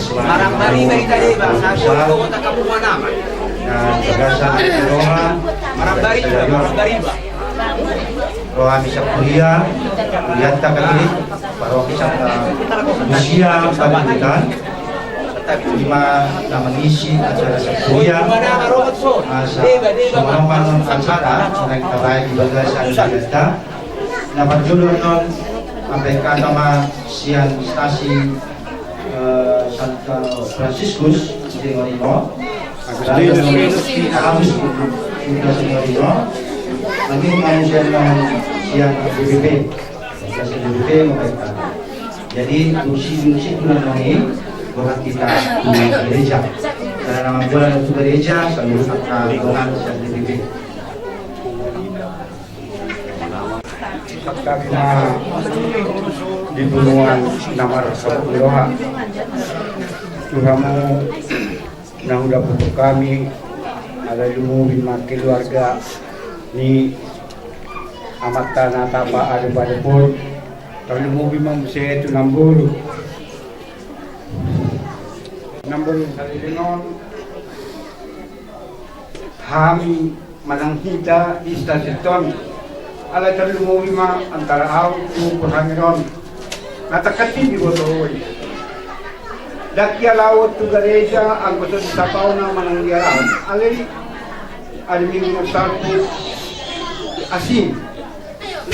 Marang bari bari tadi bang, saya ko ta kapungan naman. Tagasan Roha, Marang bari bang. Roha bisa kuliah tak kali, baru bisa usia pendidikan. Lima nama isi acara kuliah, semua non acara naik tabai di bagasan kita. Dapat dulu non sampai nama sian stasi San Franciscus di Morino. Agustinus nanti manusia siang BBB mereka. Jadi fungsi bulan ini bukan kita di gereja. Karena nama bulan itu gereja selalu akan bukan siang BBB. Karena di bunuan nama Rasulullah Tuhanmu nah udah butuh kami ada ilmu lima keluarga ni amat tanah tapa ada pada pun kalau ilmu bima saya itu nambur salilingon kami mananghita di stasiun ala terlalu bima antara au tu perhangiron natakati di bodoh Dakia laut tu gereja ang gusto sa tao na manangyaraw. Aliming salpo asin.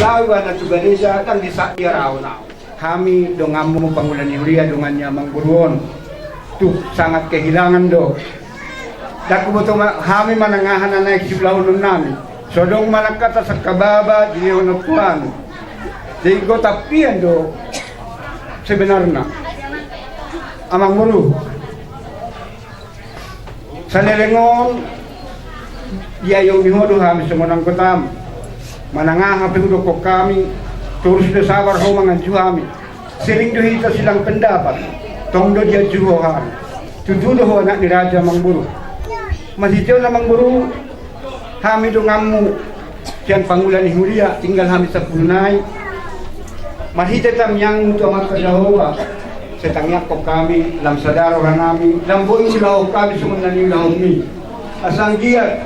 Lawa na tu gereja tang disayaraw na. Kami dongam mo Pangulan ni Huria dongan niya mangguruon. Tu sangat kehilangan do. Daku beto kami manangahan na naik siblaw nun namin. So dong malakata sa kababa di onopuan. Di ko tapian do sebenarnya. Amang mulu sa lelengon dia yung nihodo kami sumunang kutam manangahapi ko kami turus do sabar ho mga juhami siring dohita silang pendapat tongdo dia juhohan tududo ho anak ni Raja Mangburu masitaw na Mangburu kami do ngamu siyan Pangulan ni Huria tinggal kami sa punay mahita tam yang mutu amat kadahoba setangyak ko kami lam sadaro nami lambuin sila kami sumundan yung lahong mi asang giat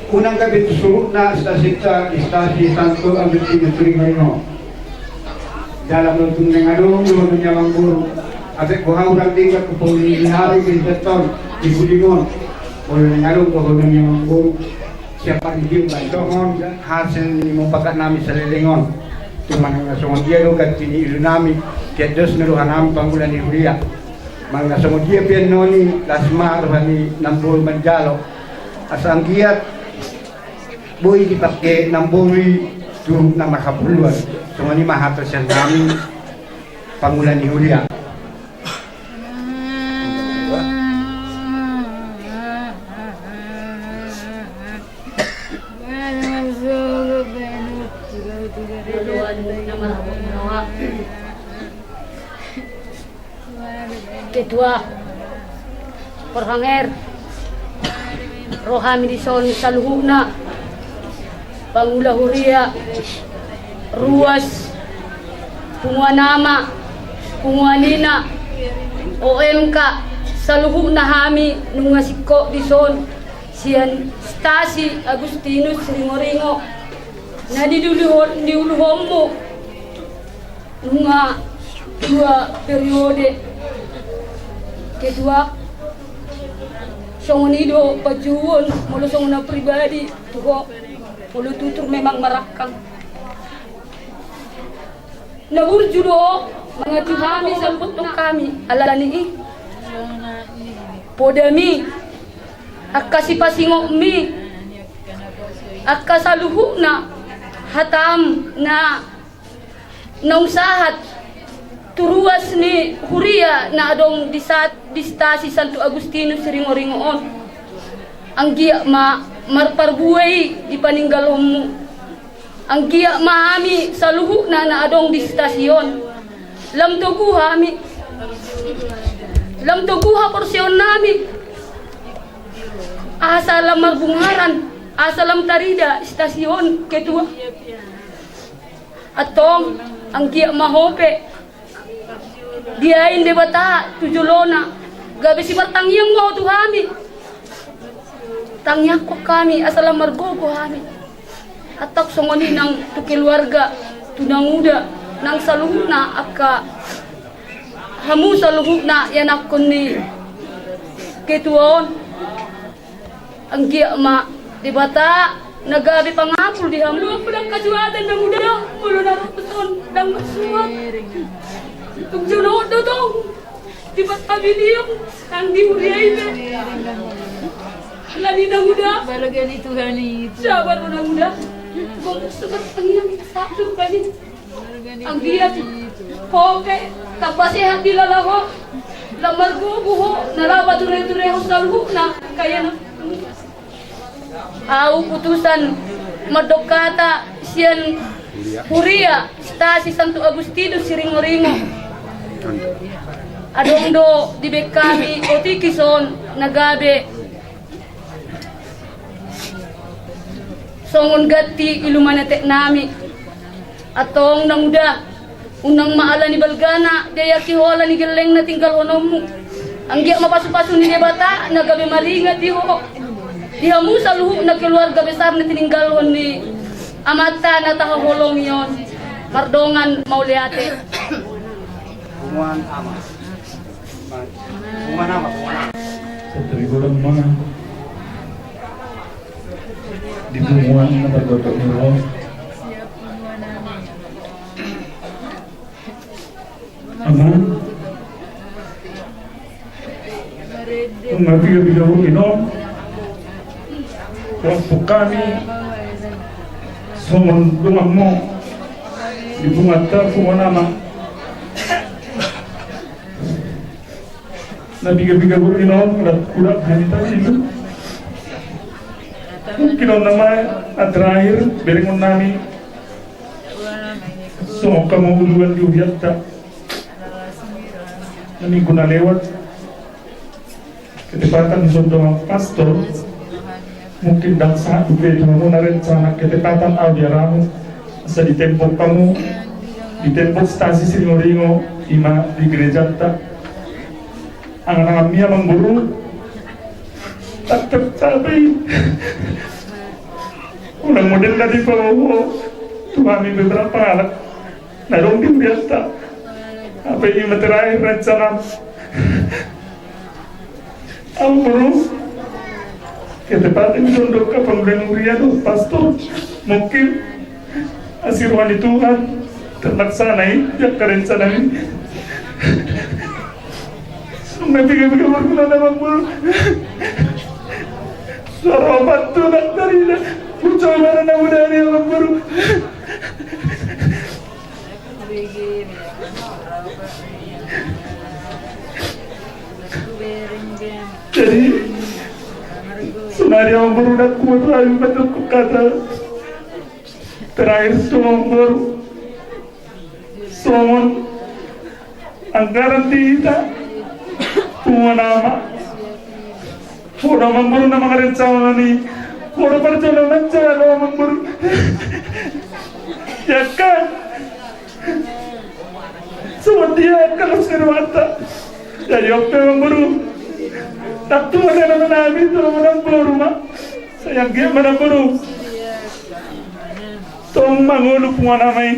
unang gabi susunod na stasi Santo Agustinus Ringoino dalam nutun ng along lulo niya Mangburu at buhaw ng tingkat ko po linari Kristaton di Bulingon ulo ng along ko niya Mangburu siya panigim ba ito hasil mo pagkat namin sa Lilingon tumanang nasungod dia do kat tiniilo namin kaya dos naruhan namin Pangulan ni Huria mga nasungod dia piyan noni lasmar ni Nambol Manjalo asang giat buhay dipake Namboli turun na makapuluan so ni mahato siya namin Pangulan ni Huria Ketua Perhanger Rohami Dison Saluhuna Pangulan Huria Ruas Punguanama Punguanina OMK Saluhuna Hami Nungasiko Dison Sian Stasi Agustinus Ringo-Ringo na diuluhom mo nunga dua periode kedua songonido pajuon mulu songona pribadi tuho mulu tutur memang marakang nagurjudo mga tuhami samput ng kami alani podami akasipasingok mi akasaluhu na hatam na nausahat turuas ni Huria na adong di stasi Santo Agustinus Ringo-Ringoon ang giya marparbuhay di paninggalom mo ang giya mahami sa luhu na adong di stasyon lam tuguha porsyon nami asa lam marbungaran asa lam tarida stasyon ketua atong ang giya mahope diain debata tujulona gabi si tangyang mo tu kami. Tangyak ko kami asal margo ko kami. Atak songoni ng tu keluarga tu nanguda nang saluhna aka hamu saluhna yanak ko ni ketuon ang ma di bata nagabi pangapul di hamu pulang kajuatan ng muda mulo na raputon ng masuat tugsunod dong di bata biliyong ang diuriyay na lani na muda Barangay Tuhan itu. sabar na muda kung sabat ang iyong sakto kani ang diyan okay tapasihan di lalaho lamar buho nalaba dure-dureho sa luhok na kaya na putusan madokata siyan Huria Stasi Santo Agustino Siringo-ringo adongdo di bekami otikison nagabe songon gati ilumanete nami atong nanguda unang maala ni Balgana daya kihola ni geleng na tinggal honomu ang giya mapasu-pasu ni bata nagabi maringat di ho dihamu sa luhuk na keluarga besar na tininggalhon ni amata na tahaholong yon mardongan mauliate Umuan ama. Umuan ama. Sa trigulang mga dibunguan na paggoto ni Ron. Ama, kung mabigabigaw inom, waktu kami sumon rumah mo di bungata kumanama nabiga-biga ko inom kulat hanita itu mungkin nama at terakhir beringon nami so kamu uluan diubiata nami guna lewat ketepatan sondong pastor mungkin dan saat dupe kamu narencana ketepatan audiaramu asa di tempo kamu di tempo stasi Siringo-ringo ima di gereja tak ang mia mengguru tak tercapai ulang model dari Pawo Tuhan beberapa alat narong di biasa apa ini terakhir rencana ang guru ketepatan condok ke pembelian pastor mungkin asirwani Tuhan terlaksanai yang kerencanaan nabiga-biga berguna nama guru suara obat tunak dari pucuk mana nama dari nama guru jadi senari yang guru nak kuat lagi betul kata terakhir semua guru somon anggaran tidak semua nama mengguru nama rencana ni perjalanan cara mengguru ya kan semua dia kalau serwata jadi apa mengguru tak tu ada nama itu mengguru mak sayang dia mengguru tong mangulu semua nama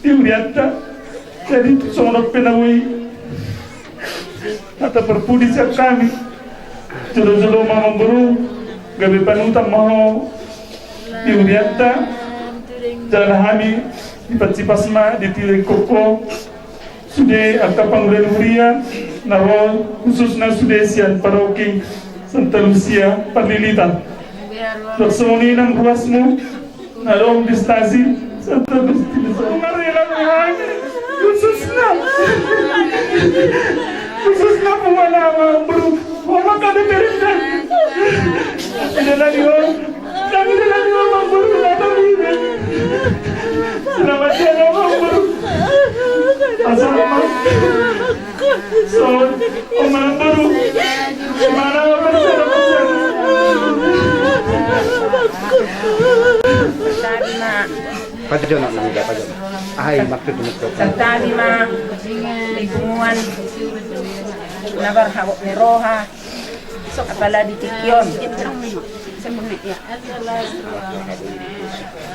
diuliata jadi semua penawai atau perpudi siap kami jolo-jolo mamang buru gabi panutan mau diuliata jalan kami di Pacipasma di Tirai Koko sudah akta panggulan Huria naro khususnya sudah sian paroki Santa Lucia Parlilitan laksoni nang ruasmu narong distasi Santa Lucia ngarela kami khususnya pengalaman bro mama kada berindan adalah dia kami adalah dia mampu datang ini selamat siang mampu assalamualaikum so omang baru mana Pajo nak nangga pajo. Ahai maksud Serta lima lingkungan nabarhawak ni Roha apala di Tikyon.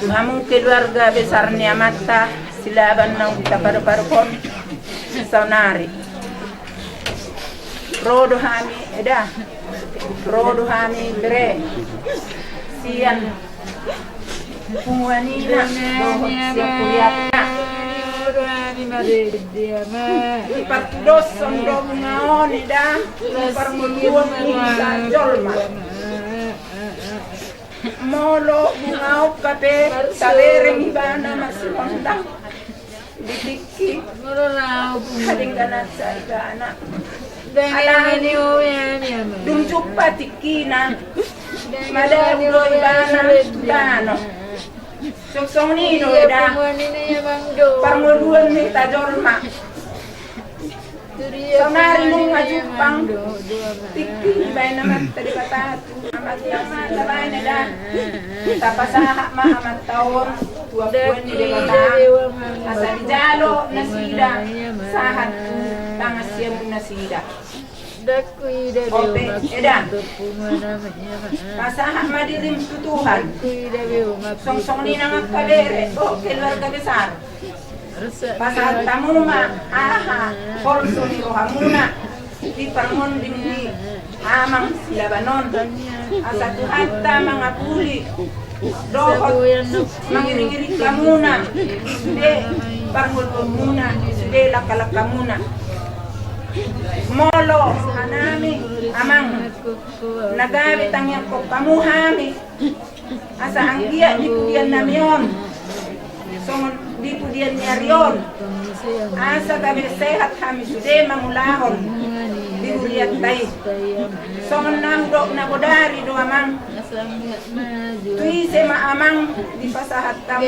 Mamong keluarga besar ni Amata silaban ng kita paru-parukon saunari. Rodo hami eda. Rodo hami bere. Sian Puanina dohot siya kuyata. Ipatudos sondog ngaon ida. Parmuluan sa jolma. Molo bungaw kape salereng ibana masipangdang. Didiki. Haling ganat sa igana. Dumjuk patikina. Madaro ibana tudano. Soksong nino ida. Parmuluan ni tajolma. Saunari mong ngajupang tiki bay naman tadi patatu amat yang labay na da tapasaha ma amat taon tuwapuan ni dekata asa di jalo nasida sahat tangas siya mo nasida ope eda pasaha madirim tutuhan song ni nang kabere o keluarga besar pasal tamuma aha korso ni rohamuna di parmon di amang silabanon asa Tuhan ta mga puli dohot mangiring-iring kamuna sude parmon muna sude lakalak kamuna molo hanami amang nagawi tangyang ko pamuhami asa anggia di pudian namyon songon di pudian nyarion asa kami sehat kami sude mamulahon di pudian tay songon nangdok na bodari do amang tui sema amang di pasahat tamu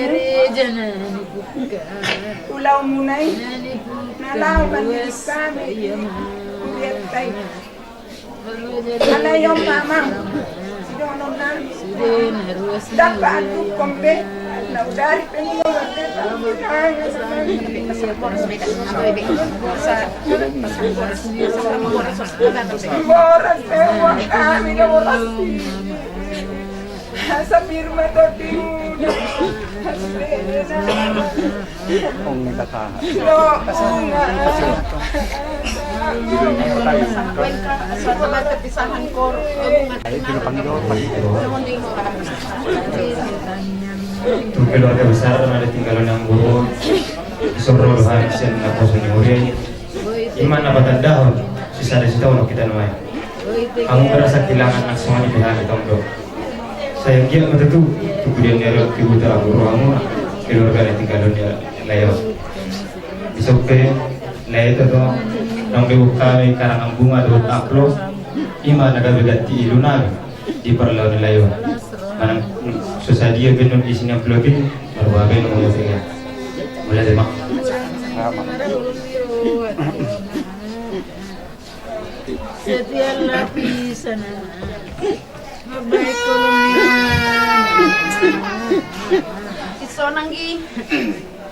ulau munay nalaw mandilis kami pudian tay alayong mamang sidonon nami dapat atuk kompe dari penulungan sa firma to Untuk keluarga besar ada tinggalan yang buruk Sorol Hansen na poso ni Uriay Iman na batandahon sisa dari situ kita namai kamu merasa kehilangan anak semua di pihak itu dok sayang dia betul kemudian dia ibu terakhir kamu keluarga yang tinggalan dia layo isope layo itu tuh nang bebu kami karangan bunga dot aklo iman naga begati iluna di perlawan layo manang susah dia benon di sini pelopin berbagai nomor saya mulai dari mak setiap lapisan mabaik kolonial iso nanggi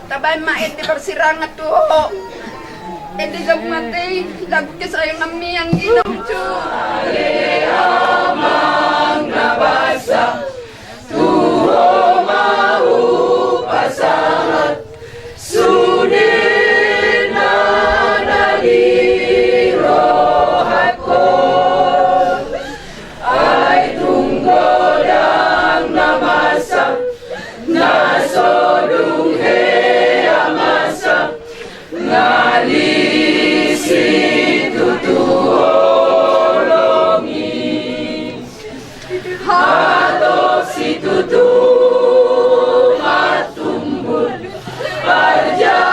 tabay maet di bersirangat tuho edi gagmate lagu kisayang nami ang ginamcho amang nabasa tuho mau pasangat sudir na naliro ako ay tunggodang namasa nasodung amasa ngalisi tutuholongi hato si tutu matumbul parjahat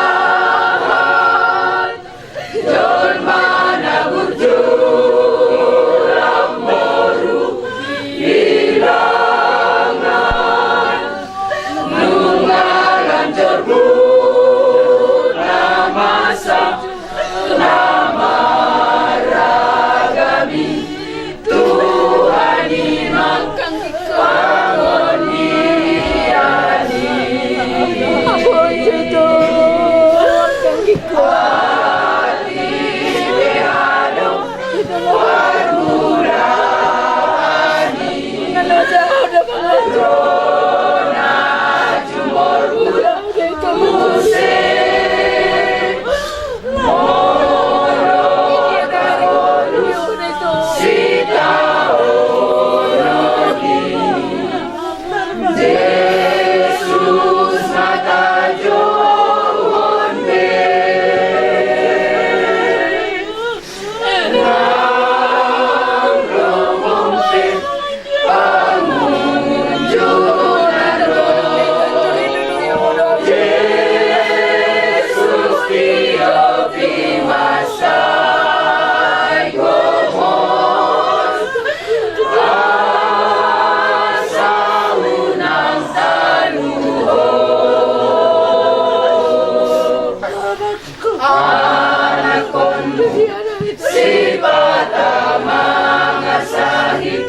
jol mana burjul amoru ilangan nungalan jorbu namasa Si bata mga sahib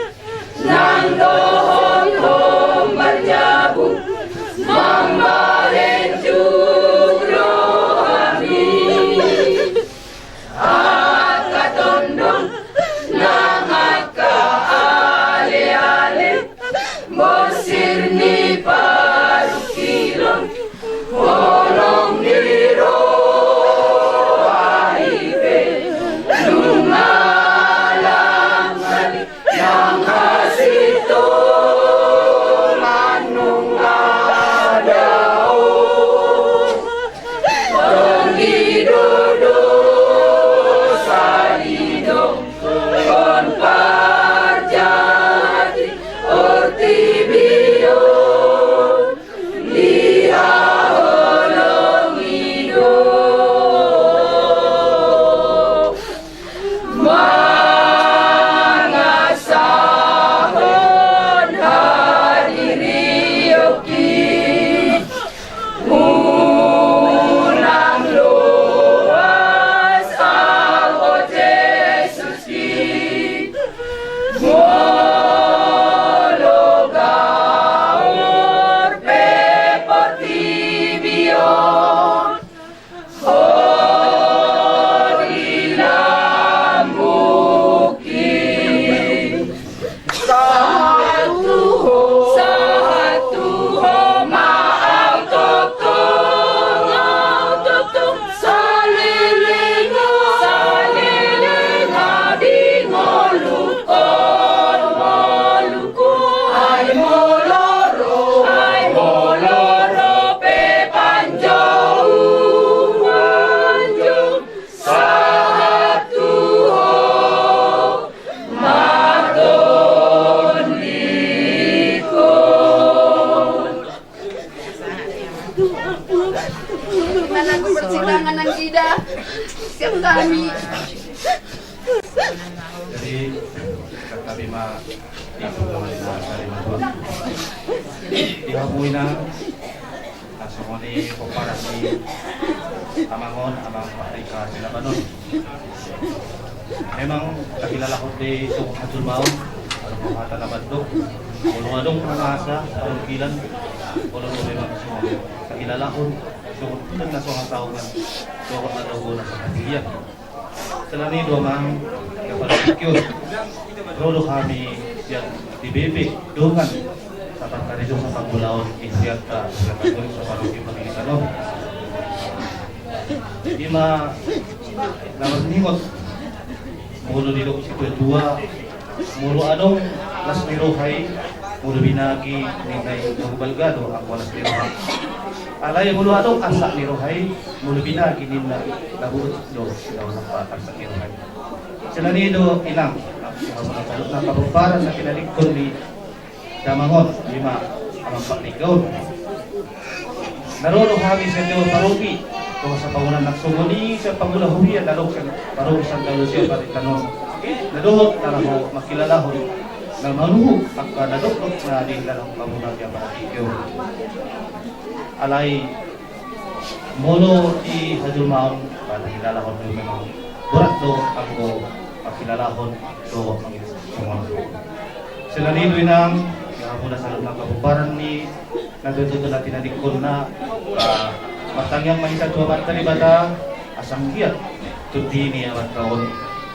ng dohong berjabung membarin juro kami at katondong nangat ka ale-ale bosir ni parukilong bolong diro aibe lungalang ali yang kasito manung adao Tongidodo salido kon parjati ortibio liha holongido mangasahon hadirioki unang luas ako Jesus ki mologaor peportibio horilambuki sahatuho maautoktong salilingo di ngolukon ay moloro pe panjau sahatuho maton likon. Gimana persidangan ng Ida? Siap kami. Jadi kami ikut dari Madura. Dihamui na semua ni komparasi Amangon, Amang Patrika sila Banon. Memang kakilala ko di Tukong Hatul Maon, Mata na Bandok, Ulong-along Pangasa, Along-kilan, Ulong memang semua kakilala ko, Tukong na sa taungan, Tukong na daw na sa Katiyak. Setelah ini dua mang kepada Sikyo, Rolo kami yang di BB dengan sahabat kali itu sa Pagulaon Isyata sa Katolik sa Paroki Pangilinan. Ima lawan ningot mulo dito si Kuya mulo anong las nirohay mulo binagi ningay ng balgado ang walas nirohay. Alay mulo anong asa nirohay mulo binagi nina labuot do daw sa patag sa nirohay. Sila nido ilang na kabuparan na kinalikton ni Damangon lima amang pakligaw. Naroon kami sa Teo Paroki kung sa pangunan nagsumuni sa pangulahuyan lalong sa Paroki Santa Lucia Baritanon. Nadohot na ako makilalahon na manuhog ang nadohot na din lalong pangunan niya Batikyo. Alay mono di Hadulmaon para kilalahon ng mga burat do ako makilalahon do ang mga sila nito inang muna sa loob ng kabuparan ni nagtututo na tinalikon na matangyang mahisag tuwaman talibata asang hiyat tuti ni amat kaon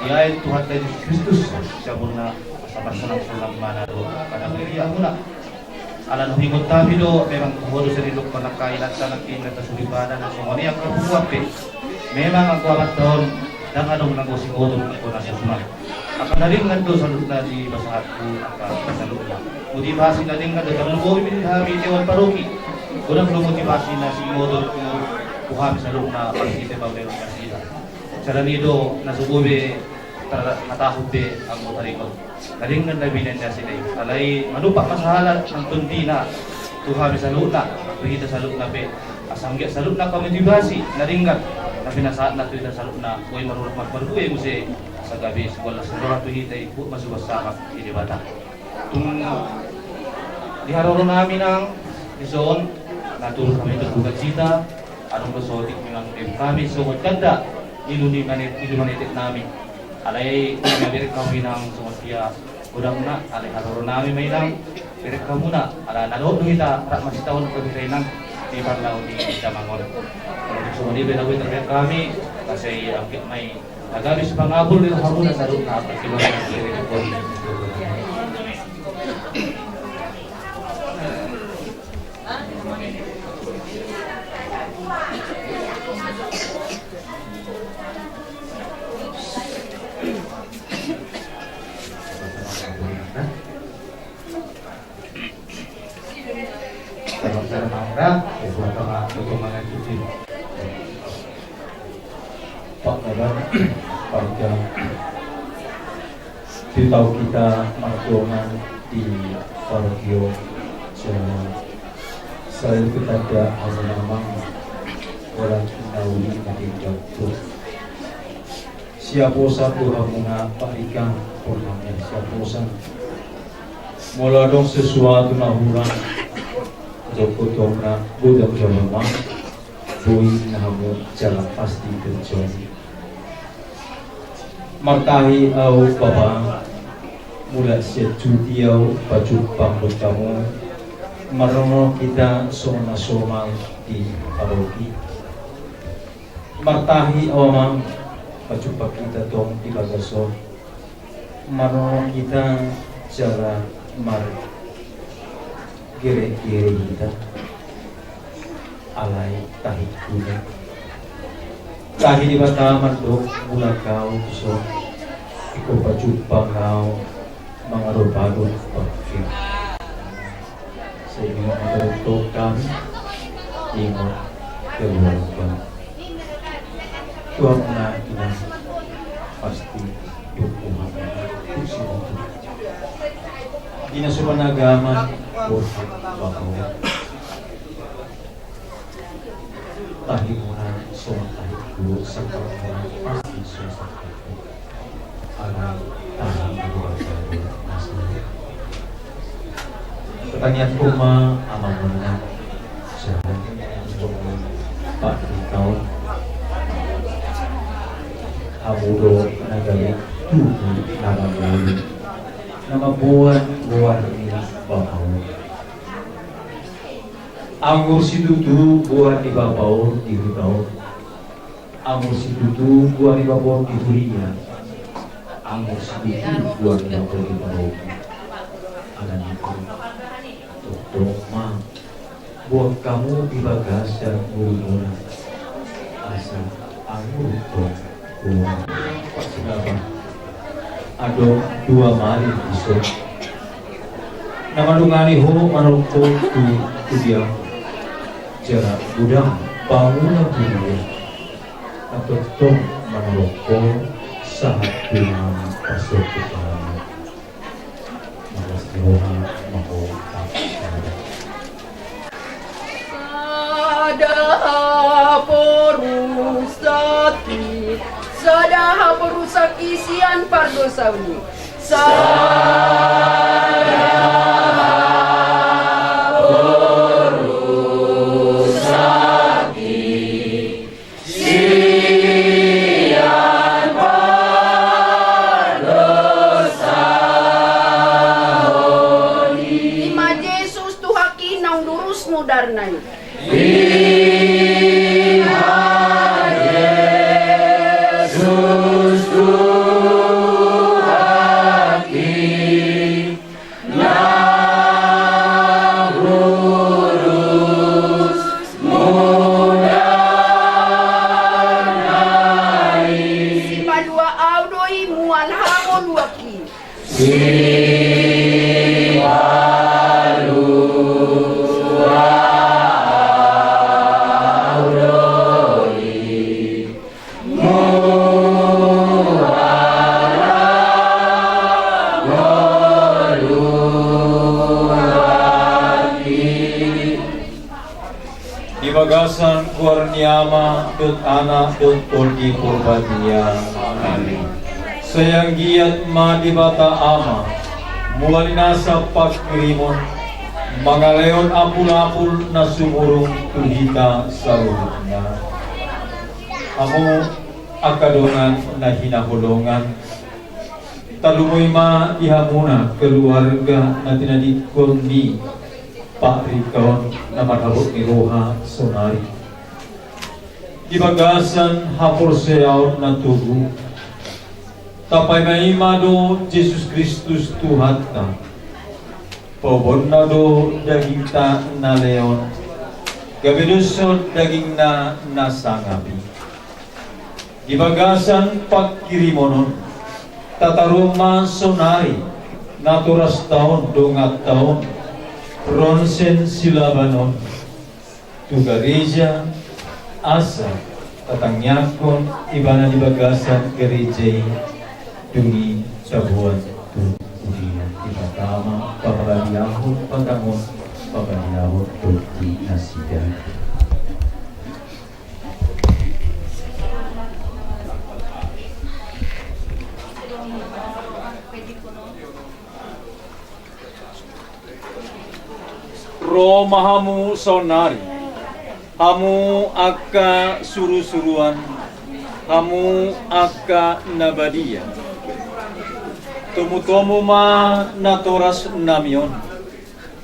iyayin Tuhan na Jesus Kristus siya muna sa masanang mana do kada kaya muna alan humingot tabi do memang kuhudo sa rilok panakailan sa nagkinat na sulibanan na sumani ang kabuwape memang ang kuwamat taon ng anong nagusingotong ko na susunod akan naring nando sa loob na di basahat ko sa loob na motivasi na din nga dagang lumoy minhami Tewan Paroki unang lumotivasi na si Modol kuhami sa loob na pagkite pa meron na sila sa nido nasububi matahod be ang motarikot naring nga nabinan niya sila alay manupak masahalat ng tundi na kuhami sa loob na kita sa loob na be asangya sa loob na kamotivasi naringgat na pinasaat na ito sa loob na huwag marunong magbarbuhay mo si sa gabi wala sa mga tuhitay po masubas sa ini bata. Kung diharoro namin ang Luzon, natulog kami ng Bugat Sita, anong basotik ng kami sungod kanda, ilumanitit namin. Alay nabirik kami ng sumasya udang na, alay haruro namin may lang, birik ka muna, ala nanood nung ita, masih tahun kami nang di Barlao di Damangon. So hindi binawin terkait kami, kasi may nagabis pangabol nito haruna sa doon na pagkilang ng lirik. Salam Anda, buat dukungan cuci. Pak Kaban, pada tahu kita melakukan di Parokio saya kepada nama orang Nauli nanti jatuh. Siapa satu hamuna parikan orangnya siapa san. Mula dong sesuatu nahuran. Joko na budang jomama bui nahamu jalan pasti terjadi. Martahi au baba mula sejuti au baju pambut kamu marono kita soma di paroki. Martahi awamang baju kita tong di bagaso marono kita jalan mar kiri-kiri kita alay tahit kuda tahi di bata mandok mula kau so iko pacupa kau mga robado pagfir sa inyo matutok kami ingo keluarga tuang na ina pasti yukuhan kusimutu Ina sumanagaman Burhan bakaw tahi muna tahi dulu sa pagkakas pasti sa pagkakas alay tahi dulu pertanyaan ko ama muna sa Pak Ikaw Amudo nagaling tuhi nama buat ini bapau. Anggur si dudu buat di bapau di ribau. Anggur si dudu buat di bapau di huria. Anggur si dudu buat di bapau di bapau. Agan itu. Tutup mah buat kamu di bagas dan murmur. Asa anggur tuh buat kenapa? Ado dua mali iso nama dungani ho manoko tu dia jara budang bangun dunia atau tong manoko sahat dengan pasok kepala malas roha maho Sadaha perusak isian pardosawi. Ima Yesus tuhaki nang lurusmu darnay. Bagasan kurniama dut anak dut poldi kurbannya. Amin. Sayang giat ma di bata ama mulai nasa pagkirimon mga leon apul-apul na sumurong tuhita sa lulutnya. Amo akadongan na hinahulongan. Talumoy ma ihamuna keluarga na tinadikon ni Pak Rikon na marhabot ni Roha Sonari. Ibagasan hapor sayaw na tubo. Tapay maimado Jesus Kristus Tuhan na. Pobon na do daging ta na leon. Gabidusod daging na nasangabi. Ibagasan pagkirimonon. Tataruma Sonari. Naturas taon dongat taon. Ronsen Silabanon, Tugareja, Asa, Tatangyakon, Ibana di Bagasan, Gereja, Dungi, Sabuan, Tudian, Ibatama, Pabaliyahon, Pagangon, Pabaliyahon, Tuti, Nasidan. Roma hamu Sonari, hamu aka suru-suruan, hamu aka nabadia. Tomu-tomu ma natoras namion,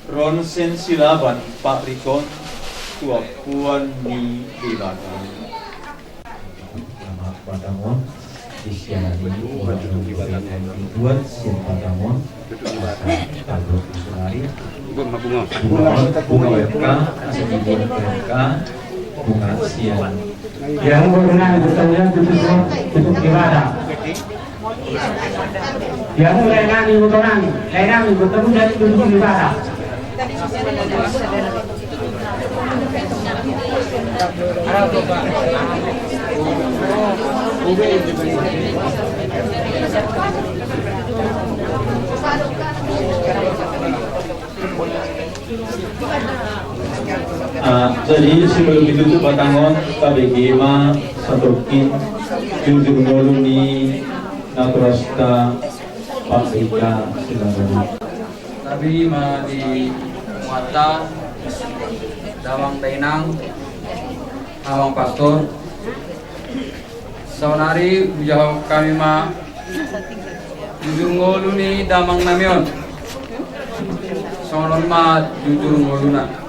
ronsen silaban Pak Rikon, tuapuan ni dibakan. Nama Patamon, disianari wajib diberikan dibuat sian Patamon, Tabrok Sonari. Bunga mereka, asal bunga siang. Yang berkenan bertanya tutup ibadah. Yang lain ibu orang, lain ibu bertemu dari tutup ibadah. Jadi sebelum ditutup Batangon, KBG ma Saturkin, Jujur Noloni, Naturasta, Pak Rika, silakan. Nabi ma di Muata, Dawang Dainang, Awang Pastor, Sonari bujau kami ma Jujur Noloni Damang Namion, Sonon ma Jujur Nolona.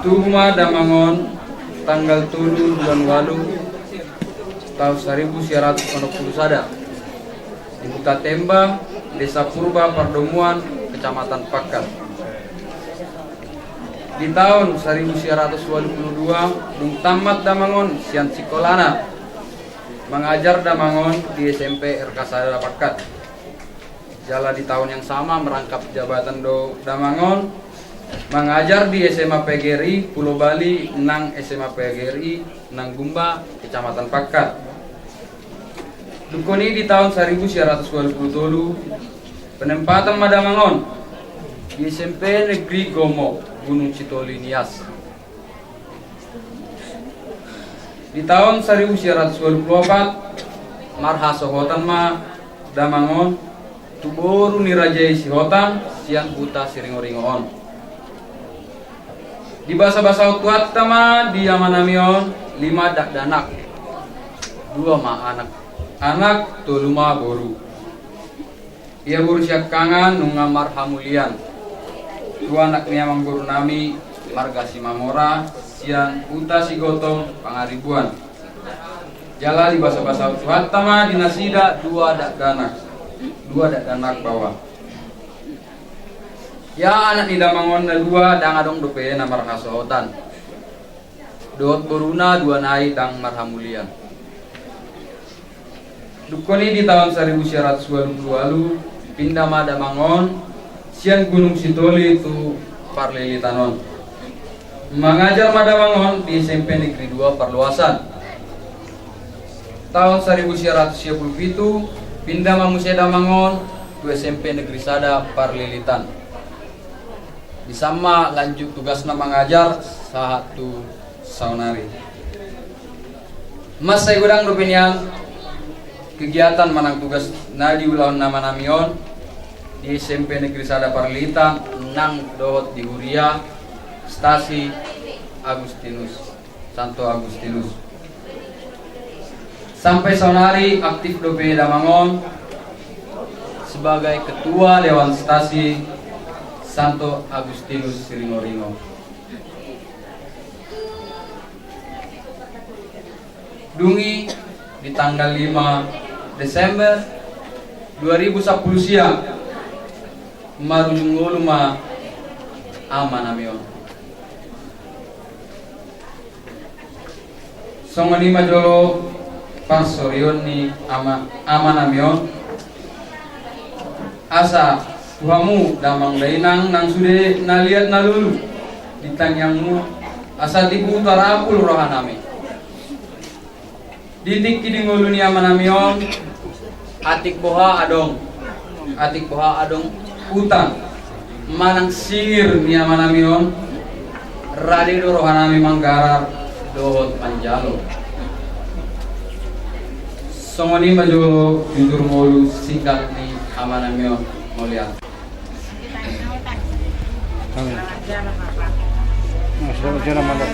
Tuhuma Damangon tanggal 7 bulan Walu tahun 1961 di Buta Temba, Desa Purba Pardomuan, Kecamatan Pakat. Di tahun 1982 Bung tamat Damangon sian Sikolana mengajar Damangon di SMP RK Sada Pakat. Jala di tahun yang sama merangkap jabatan do Damangon, mengajar di SMA PGRI Pulau Bali, nang SMA PGRI nang Gumba, Kecamatan Pakat. Dukoni di tahun 1927 penempatan Madamangon di SMP Negeri Gomo, Gunung Citoli Nias. Di tahun 1924 Marha Sohotan ma Damangon Tuboru Nirajai Sihotan siang Buta Siringoringoon. Di bahasa-bahasa Utuat tama di Yamanamion 5 dak danak, 2 ma anak toluma boru. Ia berusia kangan nungamar hamulian. 2 anak niamang boru nami marga Simamora sian Uta Sigotong Pangaribuan. Jala di bahasa-bahasa Utuat tama di Nasida 2 dak danak bawah. Ya anak ni Damangon na 2 dang adong dope na marhasotan. Dot boruna 2 nai dang marhamulian. Dukoni di tahun 1922 lalu pindah ma Damangon sian Gunung Sitoli itu Parlilitanon. Mengajar ma Damangon di SMP Negeri 2 Perluasan. Tahun 1977 pindah ma Musia Damangon ke SMP Negeri Sada Parlilitan. Disama lanjut tugas na mengajar satu Sonari. Mas saya gudang dopenian kegiatan manang tugas na diulang nama namion di SMP Negeri Sada Parlita nang dohot di Huria stasi Agustinus Santo Agustinus. Sampai sonari aktif dope Damangon sebagai Ketua Dewan Stasi Santo Agustinus Siringoringo. Dungi di tanggal 5 Desember 2010 siang marunungoluma amanamion. Songoni majolo pasorion ni amanamion asa tuhamu damang dainang nang sude naliat nalulu ditangyangmu asa tibu tarapul rohanami ditik kidingulu ni amanamion atik boha adong utang manang singir ni amanamion radido rohanami manggarar dohot panjalo. Songoni majo jujur molu singkat ni amanamion mulia. Amin. Selamat jalan malam.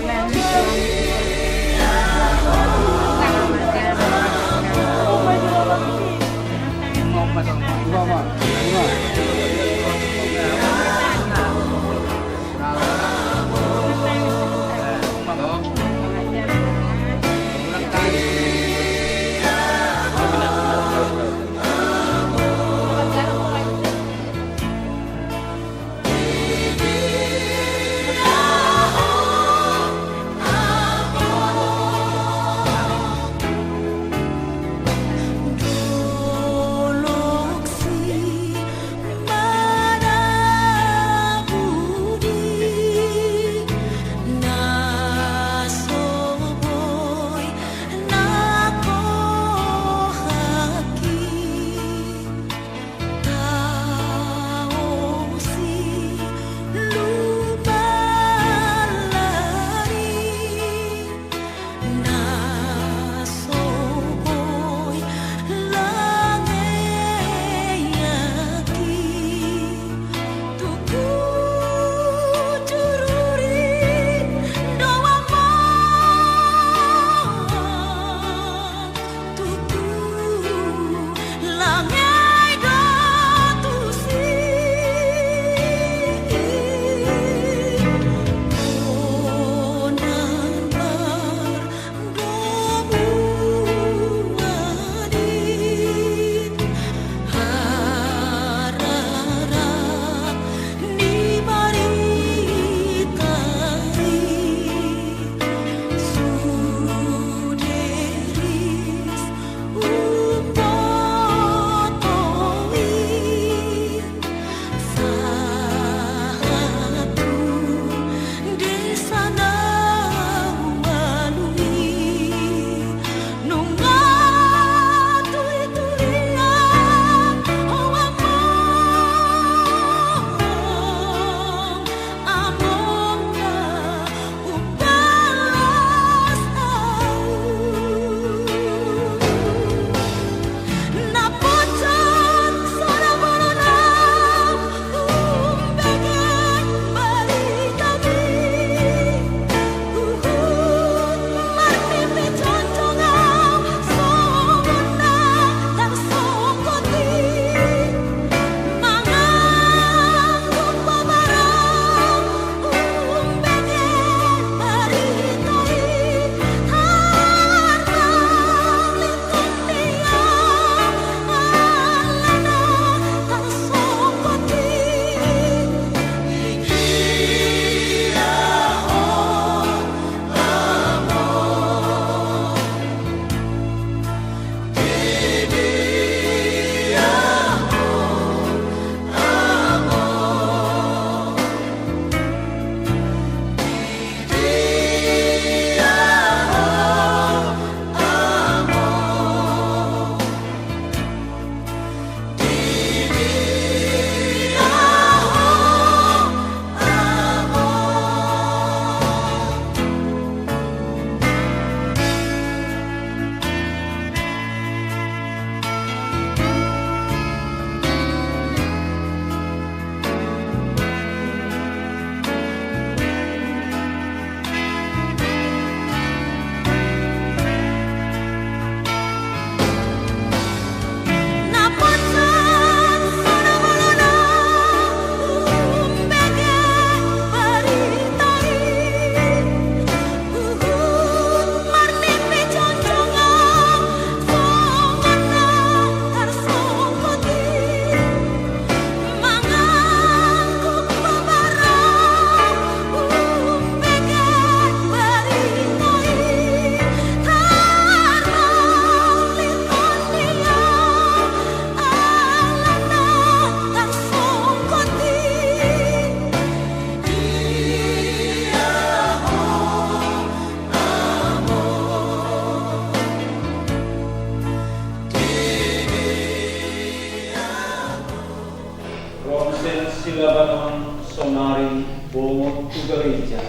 sila banon sonari bongot tu gereja.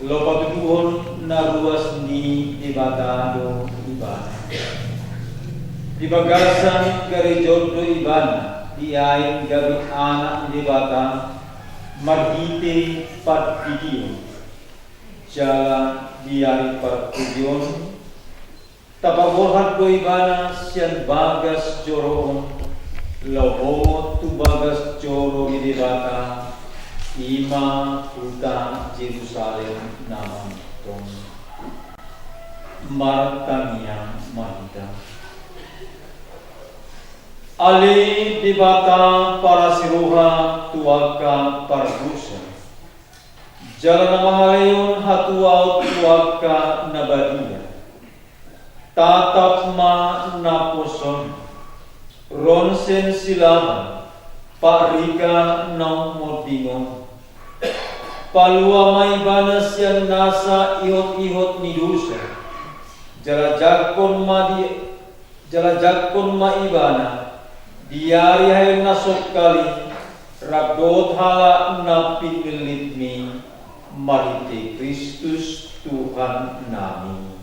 Lo patuduhon na ruas ni ibadado ibana. Di bagasan gereja do ibana diain gabi anak ibada margite pat video. Jalan diari pertujuan tapagohat do ibana sian bagas joroon lobo tu bagas joro di debata ima huta Jerusalem nama tong Martania Mahida Ali debata para siruha tuaka pardusa jalan mahaleon hatua tuaka nabadia tatap ma naposon ronsen silaman Pak Rika nang modingon palua mai banas yang nasa ihot ni dosa jala jakon ma ibana diari hay nasok kali rabdot hala na pinilitmi marite Kristus Tuhan nami.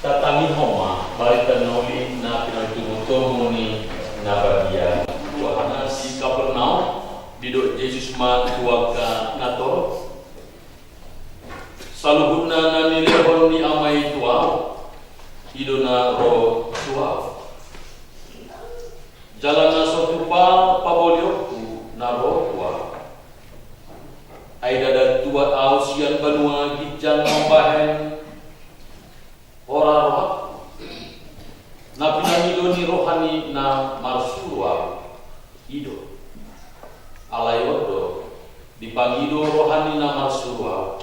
Tatangi homa balita noli na pinagtumuto ni nabadia tuana si Kapernaum didok Yesus ma tuaka natoro saluhutna nani lehon ni amai tuau idona ro tuau jalana sotupa pabolioku naro tuau aida tua ausian banua gijang membahen orang roh na pinamido ni rohani na marsurwa ido alayodo dipangido rohani na marsurwa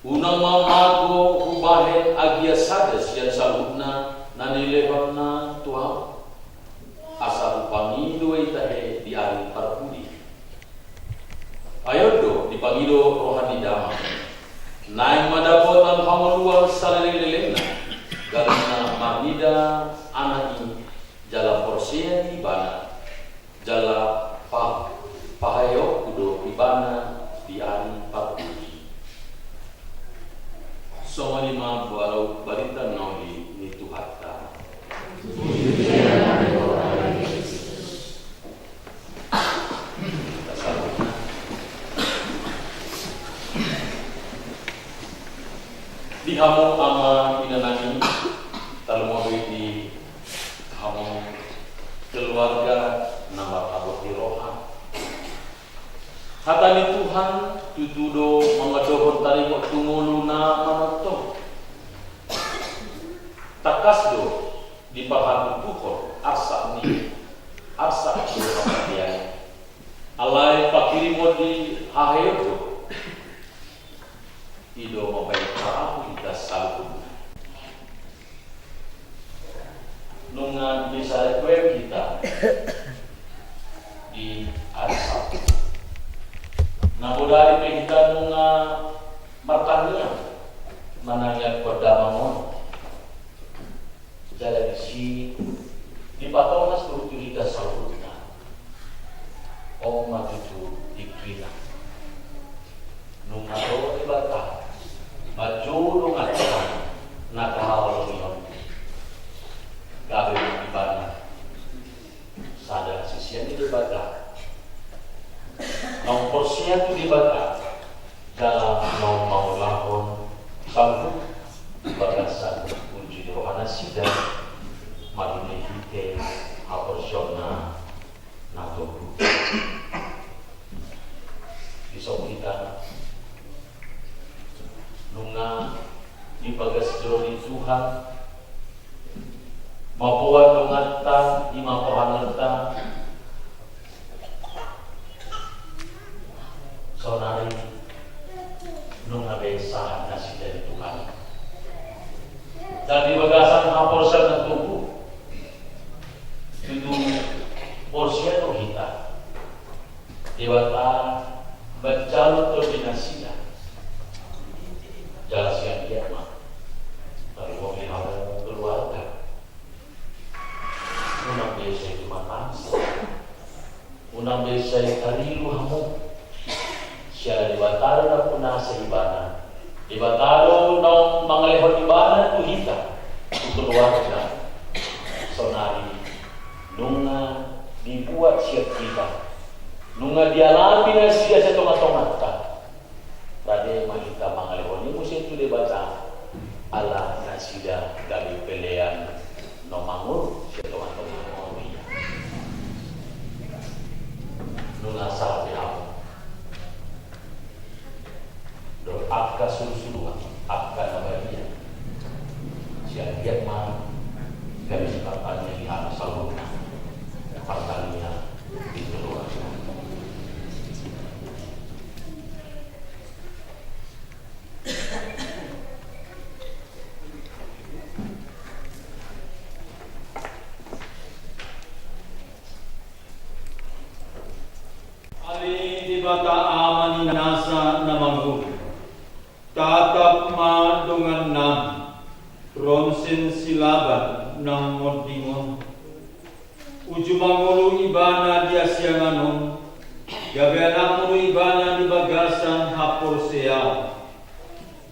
unang mamago hubahen agia sadas yang salutna na nilehon na tuaw asal pangido itahe di ari parpudi ayodo dipangido rohani dama naik madapotan hamoluan salelelena galina marnida anani jala porsia di bana jala pahayo kudo di bana di ari parpudi somani ma buarau barita noli ni tuhata di hamu ama inanani talmohi di hamu keluarga nama abot di roha hatani Tuhan tutudo mengadohon tari kok tunguluna manato takasdo di paham tukor arsa ni arsa dia alai pakirimo di haheyo ido membaik perahu kita salun nungan bisa kue kita di hari Sabtu nabodari kita nunga martania manangyat perdamamon jalan isi di patonas berutulita salunna om matutu dikira nunga do ibata majulung aturan nakahawal niyon gabay ibana sada sisiyan di bata nang porsiya tu di bata dalam mau lahon sanggup bagasan uji rohana sida madunihite aporsyona natobu isong kita nunga di bagas jori Tuhan mapuan nungata di mapuhanata sonari nunga besahan nasi dari Tuhan dan di bagasan haporsan na tubuh itu porsiya no kita dewata berjalur koordinasinya jelas yang dia mah dari mobil keluarga kita mangalehoni musim tu debata ala nasida dari pelean nomangur setelah nomangur nuna sahabat aku do akka sulusuruan akka nabadia siang giat mah kami sepatutnya lihat salurna partainya di luar. Ali di bata amani nasa namanggu tatap ma dengan nam ronsen silaban nang modingon ujumangulu ibana di asianganon gabeanamulu ibana di bagasan hapor sea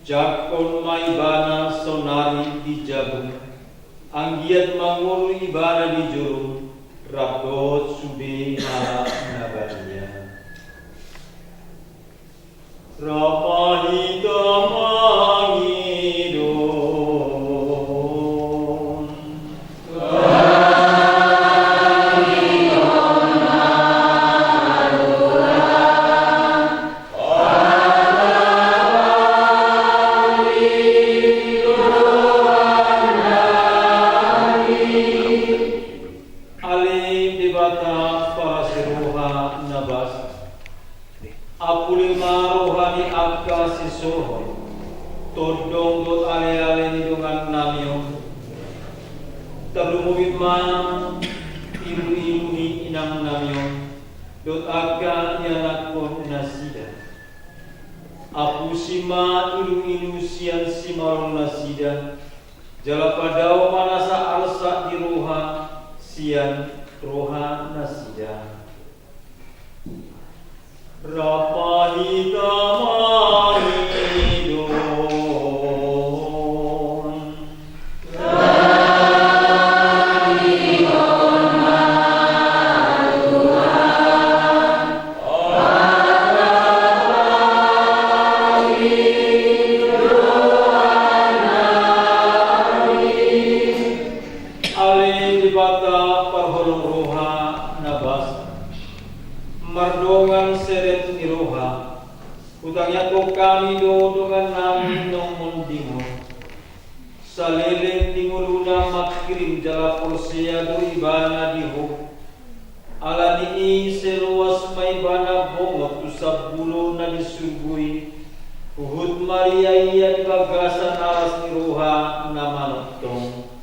jakon ma ibana sonari di jagung anggiat mangulu ibana di jurung rabdot subi hala nabadia rapahita mangidon alim dibata pasiruha nabas apulima rohani akka sisoho todong dot ale-ale nidungan namyo terlumubit ma ilu-ilu ni inang namyo dot akka yanakon nasida apusima ilu-ilu sian simarong nasida jala padao manasa arsa di roha sian roha nasida rapahita mangidon alim dibata parholong roha nabas mardongan seret ni roha utangnya ko kami do dengan namin nong mundingo salileng dinguluna makirim jala porsia do ibana diho ala ni seluas may bana bongot tu sabulo na disugui uhud Maria iya bagasan alas ni roha na manotong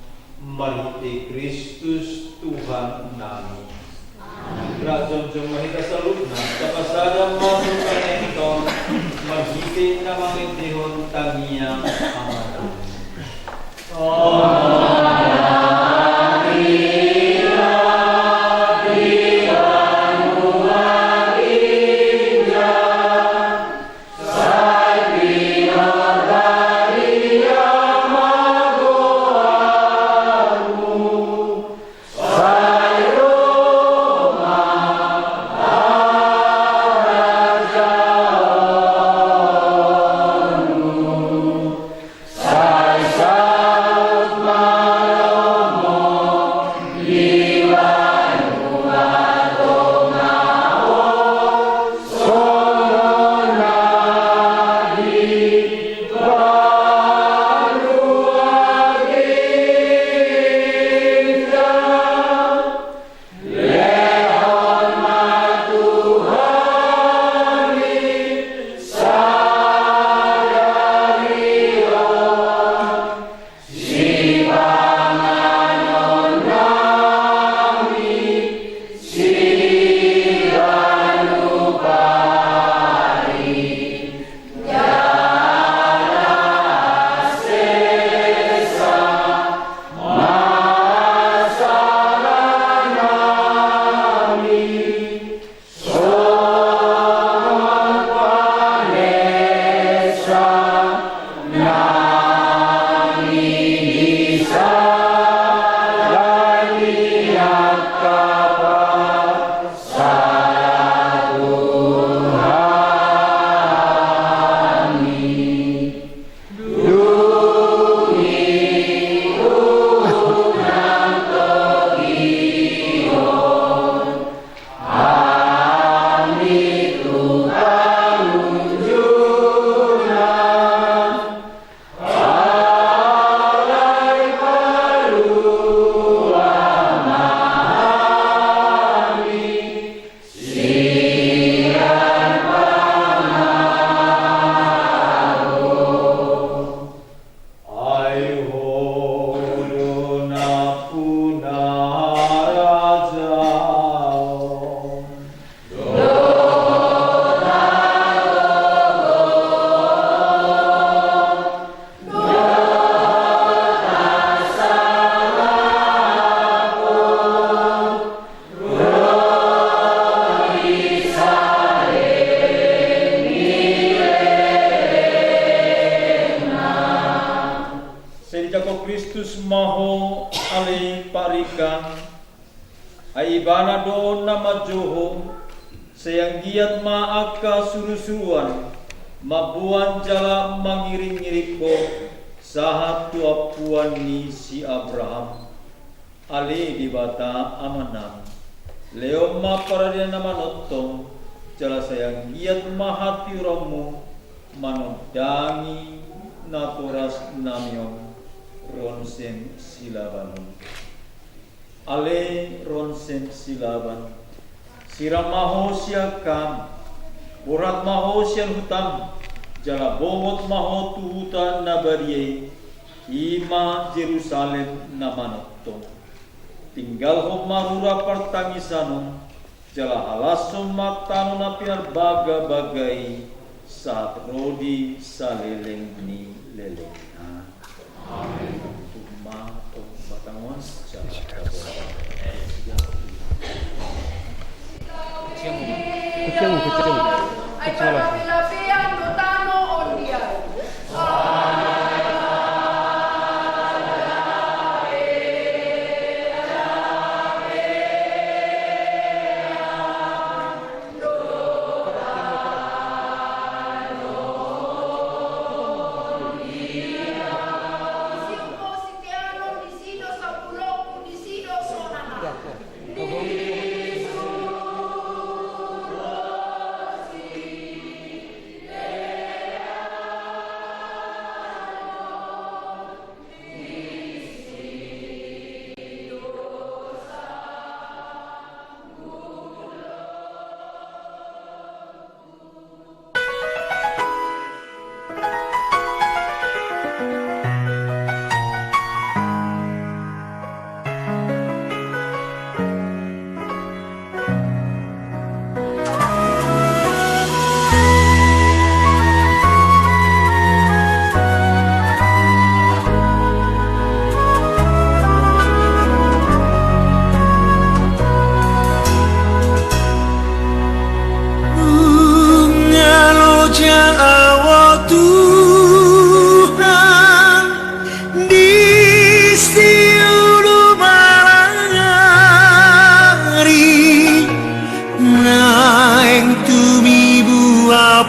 marite Kristus Tuhan nami Rajon jumahita salutna kapasada masuk kanento maghiti na mangitihon tamiya amatan. Sai Kristus maho ale parika ay ibana doon na majoho sayang giat maaka surusuan mabuan jala mangiring-ngirik ko sahat tuapuan ni si Abraham ale di bata amanam leo maparadian namanotong jala sayang giat mahati uramu manondangi naturas namion ronsen silaban ale ronsen silaban siram maho siakam urat maho sian hutam jala bobot maho tuhutan nabariye ima Jerusalem namanotto tinggal ho marura pertangisanon jala halasum matano na pinarbaga bagai saat rodi saleleng ni leleng. Amin. Tuma o batangon jala ay parapilapian dutano ondiay.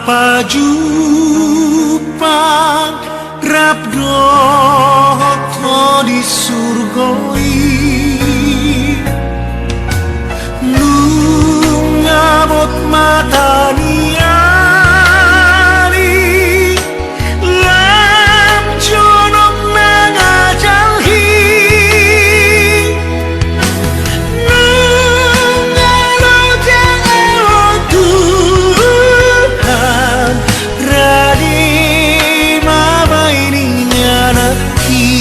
Pajupang rabdo di surgoi lungabot mata niari lam jonok nangajalhi nungalo jangan Tuhan radi mama ini nyanaki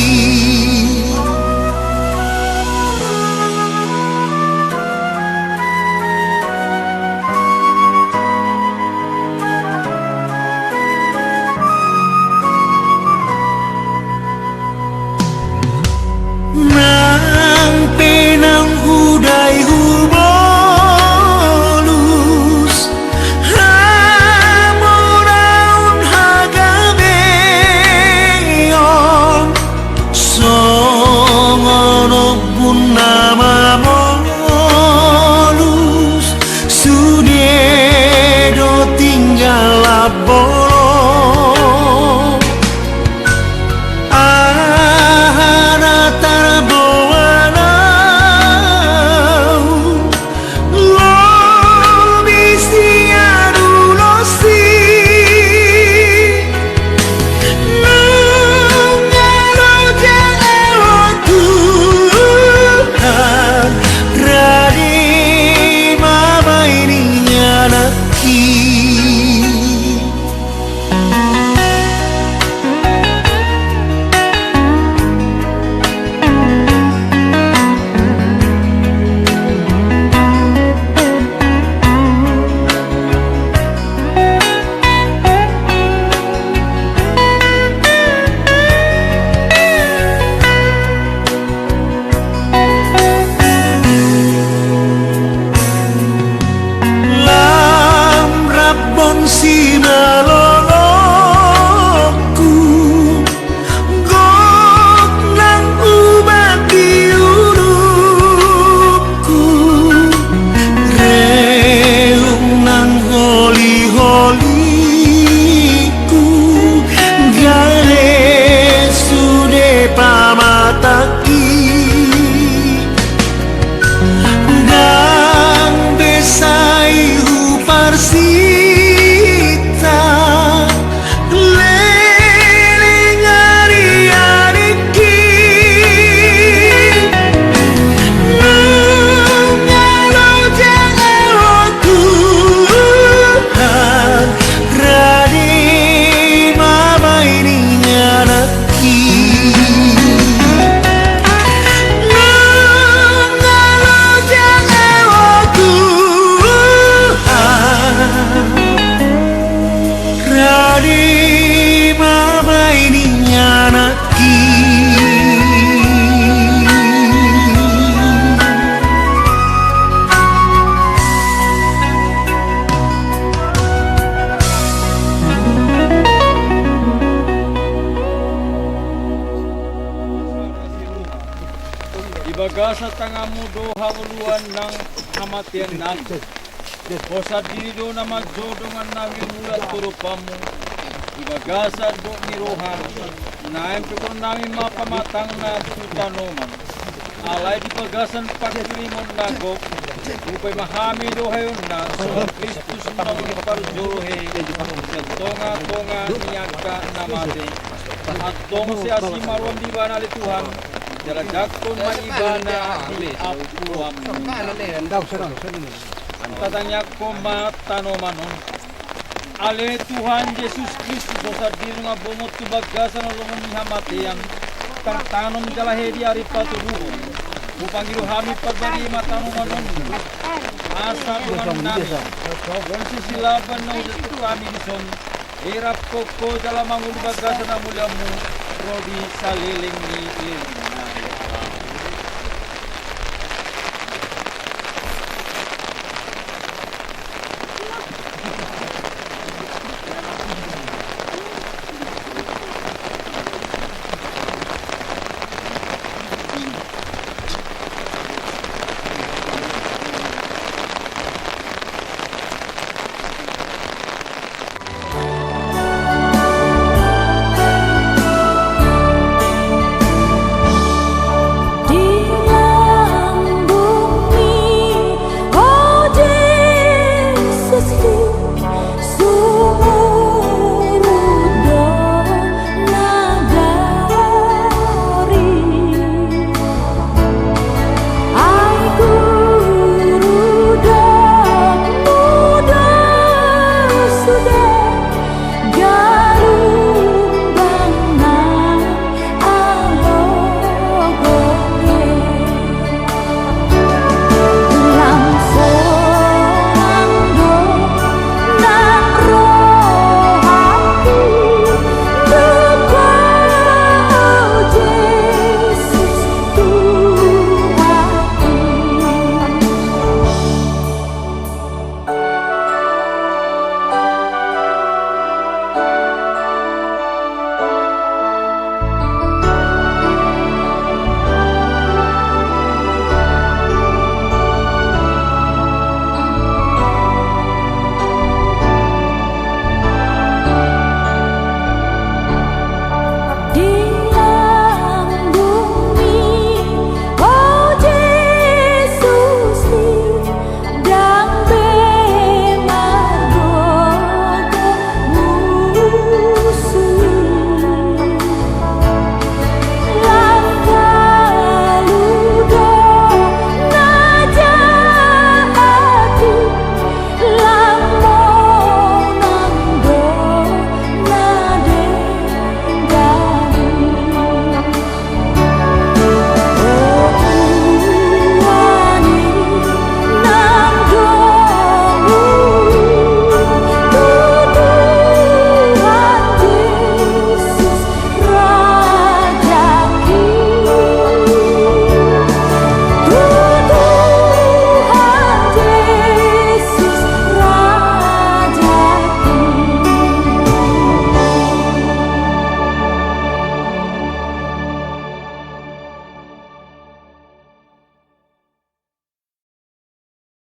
ibagasa tangamu do hanguluan ng kamatian natin. O sa diri na magjodongan namin mula turupamu, ibagasa do ni Rohan, na empikon namin mapamatang na tutanoman. Alay di pagasan pagkirimon nagok, upay mahami do hayon na sa Kristus na magparjolohe, sa tonga-tonga niyagka namate, at tong si asimaron di ba na Tuhan, dalagag kong maibana di apuam. Tatanya ko matanomanon. Ale Tuhan Yesus Kristus sa diri nga bumot tubagasan ng lungon ni hamatian, tartanom jalahe di ari paturuhon. Upang iruhami pagbari matanomanon. Asa Tuhan namin. Kung sisilaban na ulit kami dison, hirap ko dalam mangulbagasan na mula mo, Rodi sa liling ni Liling.